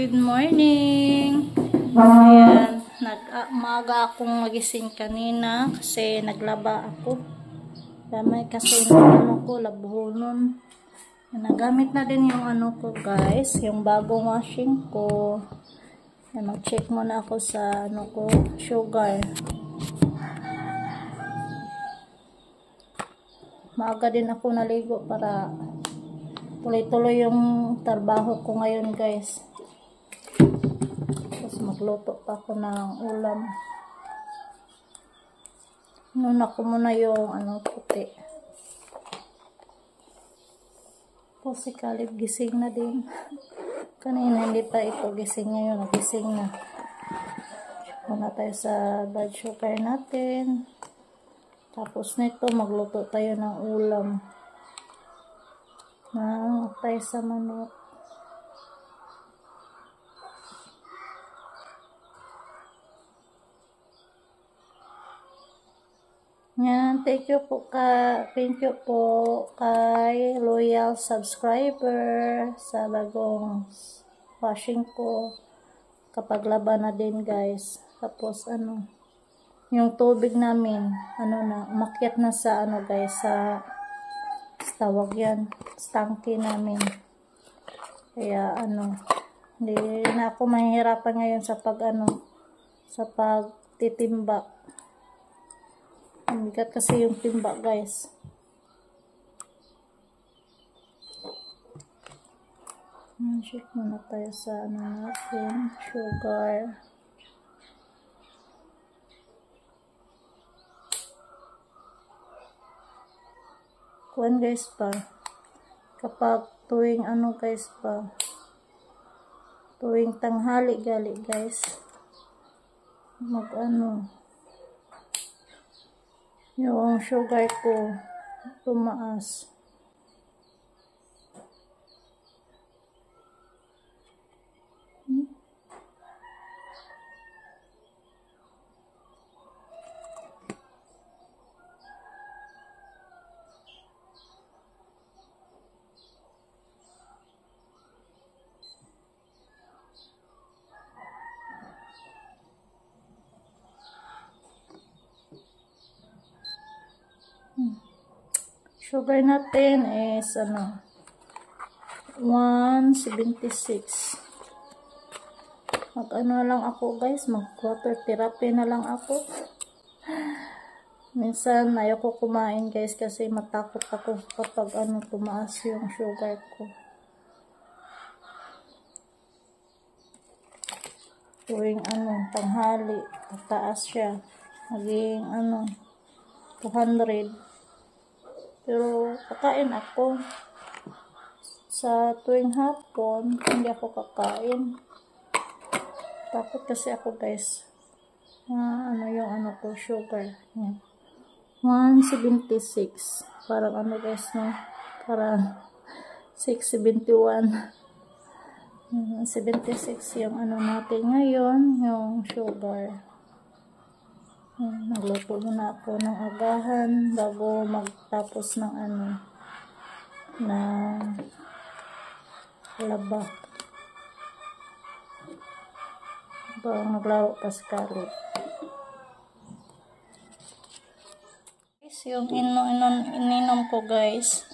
Good morning! Ayan, maaga akong magising kanina kasi naglaba ako. Damay kasi yung ko, labuhonon. Nagamit na din yung ko guys, yung bagong washing ko. Mag-check muna ako sa ko, sugar. Maaga din ako naligo para tuloy-tuloy yung trabaho ko ngayon guys. Tapos magluto pa ako ng ulam. Nuna ko muna yung puti. Tapos si Caleb gising na din. Kanina hindi pa ito gising, ngayon nagising na. Muna tayo sa blood sugar natin. Tapos nito magluto tayo ng ulam. Tayo sa manok. Yan, thank you po kay loyal subscriber sa bagong washing ko. Kapag laban na din guys. Tapos yung tubig namin, umakyat na sa guys, sa tawag yan, tanke namin. Kaya hindi na ako mahihirapan ngayon sa sa pagtitimba. Ang bigat kasi yung timba guys. Check muna tayo sa natin, sugar. Kuan guys pa. Kapag tuwing guys pa. Tuwing tanghali gali guys. Yung sugar ko tumaas. Sugar natin is 176. Lang ako guys, mag water therapy na lang ako. Minsan ayoko kumain guys kasi matakot ako kapag tumaas yung sugar ko. Tuwing tanghali, tataas siya. Naging 200. Pero kakain ako. Sa tuwing hapon, hindi ako kakain. Takot kasi ako guys. Yung ko, sugar. Yan. 176. Parang guys, no? Parang 671. 76 yung natin ngayon, yung sugar. Nagluto muna ako ng agahan bago magtapos ng na laba. Bago naglaro pa si Caleb. Yung ininom ko guys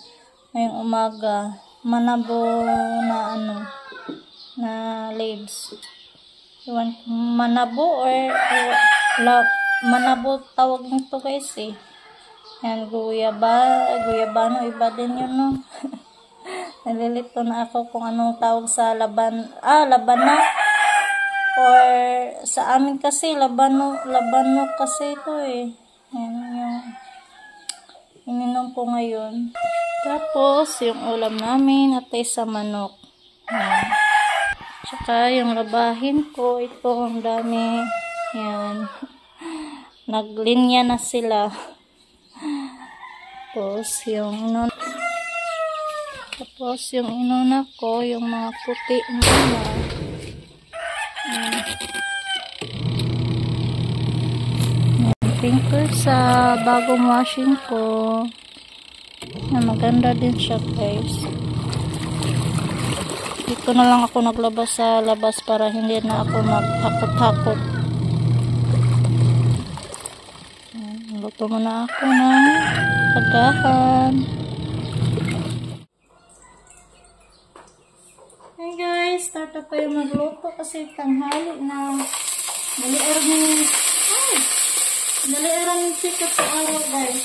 ngayong umaga, manabo na na leaves. Manabo or manabo tawag nito guys Yan, guyabano, iba din yun no. Nalilito na ako kung anong tawag sa labana. Or sa amin kasi labano kasi ito Yan yung ininom ko ngayon. Tapos yung ulam namin atay sa manok. Yan. Tsaka yung labahin ko, ito ang dami. Yan. Naglinya na sila. Tapos yung inuna ko, yung mga puti muna. Pink sa bagong washing ko. Maganda din siya guys. Dito na lang ako naglabas sa labas para hindi na ako maghakot-hakot. Luto muna ako ng agahan. Hey guys, start na tayo magluto kasi tanghali na. Dali arang sikat sa araw guys.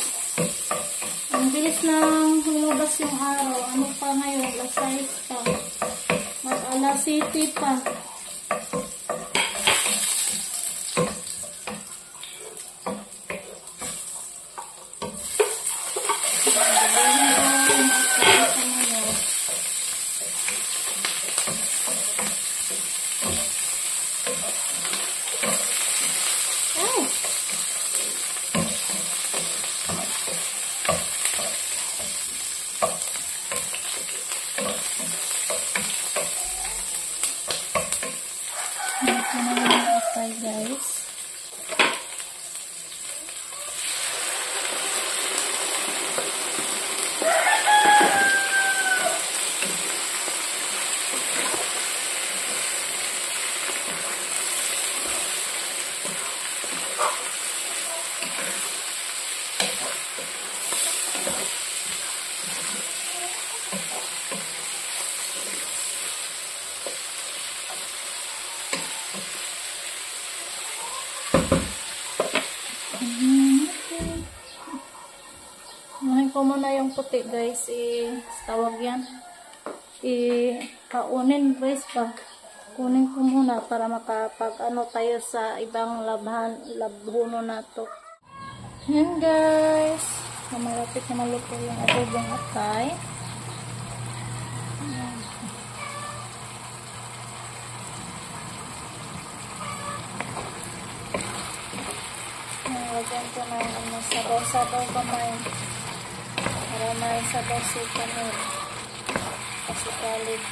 Ang bilis nang lumabas yung araw. Ano pa ngayon? Alas 6 pa. Mag-alas 7 pa. Guys. Kunin ko muna yung puti guys, tawag yan, kaunin guys pa. Kunin ko muna para makapag ano tayo sa ibang labuno na to. Yan guys, malapit na maluto yung adobong atay. Lagyan ko na yung sabaw-sabaw kamay. Para may sabaw si kanil. Kasi kalit.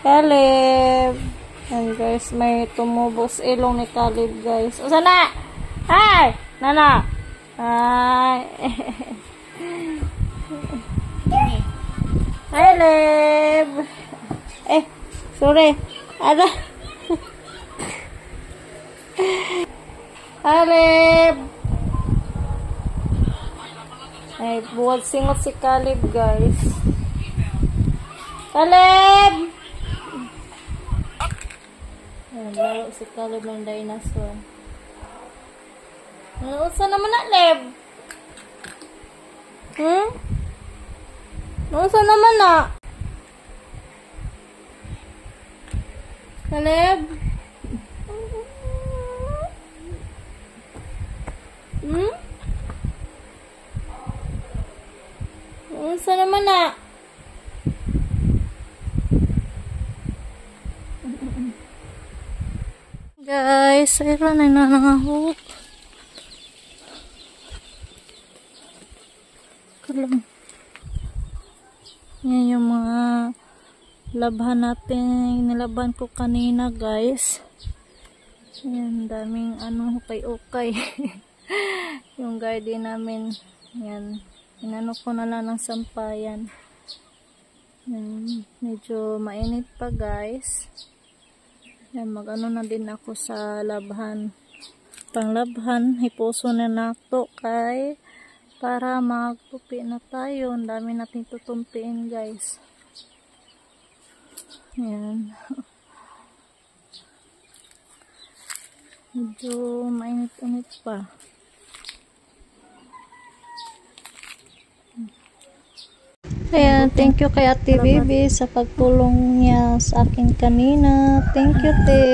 Caleb. And guys, may tumubos ilong ni Caleb guys. O sana? Hi! Nana! Hi! Caleb! Sorry. Ada. Caleb! Buwag singot si Caleb guys. Caleb! Laro si Caleb ng dinosaur. Nausa naman na, Leb? Nausa naman na? Caleb? Nausa naman na? Guys, ayun na nanangahok. Kalang. Yan yung mga labhan natin. Nilaban ko kanina guys. Yan, daming hukay-ukay. Yung garden namin. Yan. Inano ko na lang ng sampayan. Yan. Medyo mainit pa guys. Yan, mag-ano na din ako sa labhan. Panglabhan, hipuso na nato kay para magtupi na tayo. Ang dami natin tutumpiin guys. Yan. Medyo mainit-init pa. Ayan, thank you kay Ate Bibi sa pagtulong niya sa akin kanina. Thank you, te.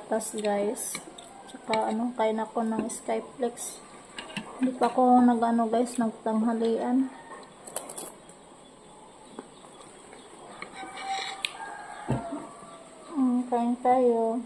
gatas guys. Tsaka kain ako ng Skyflex. Hindi pa ako guys, nagtanghalian. Kain tayo.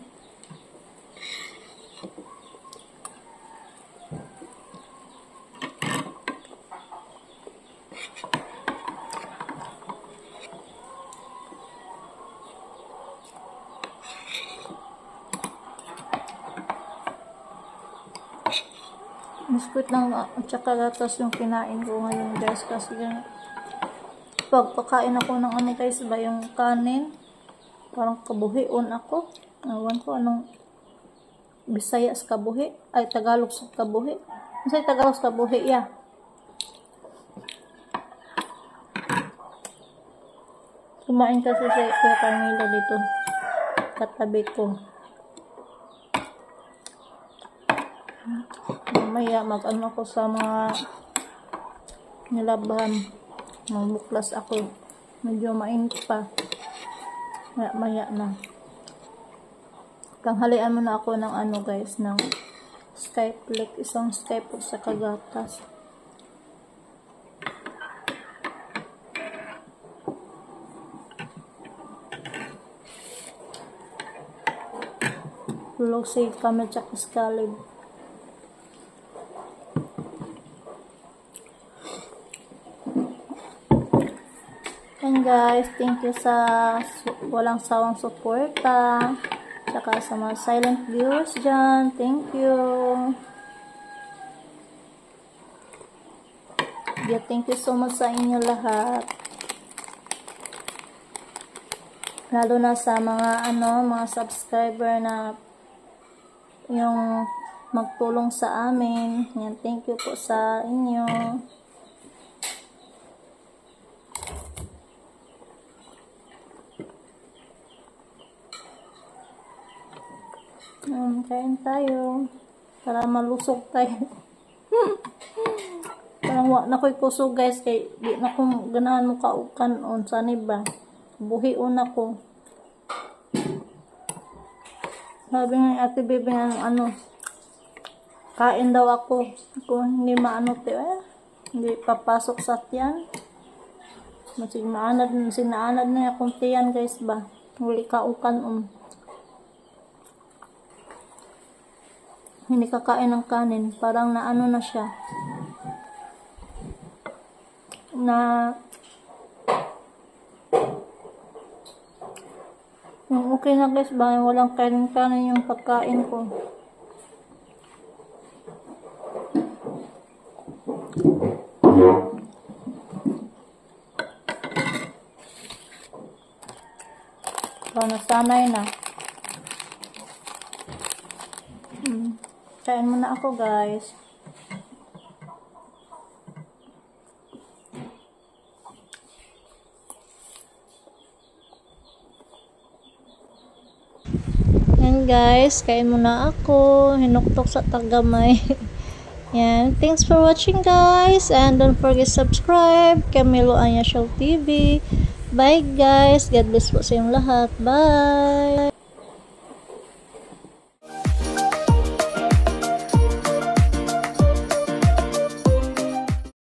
Biskuit lang at saka gatas yung kinain ko ngayon guys, kasi pagpakain ako ng guys ba yung kanin, parang kabuhion ako. Awan ko anong Bisaya sa kabuhi, ay Tagalog sa kabuhi. Masay Tagalog sa kabuhi ya. Kumain kasi si Kuya Carmela dito, katabi ko. Mamaya mag-ano ako sa mga nilabahan, magbuklas ako, medyo mainit pa, maya na. Tanghalian muna ako ng guys, ng Skyflex, isang Skyflex sa kagatas. Tulog si Kamel tsaka Skalib. And guys, thank you sa walang sawang suporta, saka sa mga silent viewers dyan, thank you. Yeah, thank you so much sa inyo lahat, lalo na sa mga mga subscriber na yung magtulong sa amin. Yan, thank you po sa inyo. Kain tayo para malusog tayo. Parang wak na ko'y kusog guys, kay di na kong ganahan mo kaukan on sani ba, buhion ako. Sabi nga ate bebe ng kain daw ako kung hindi hindi papasok sa tiyan. Masig maanad na akong tiyan guys ba, huli kaukan hindi kakain ng kanin, parang na siya, na yung okay na guys ba, walang kanin yung pagkain ko. So, nasanay na. Kain muna ako guys. Yan guys, kain muna ako. Hinuktok sa tagamay. Yan. Thanks for watching guys. And don't forget subscribe. Camilo Anya Show TV. Bye guys. God bless po sa inyong lahat. Bye.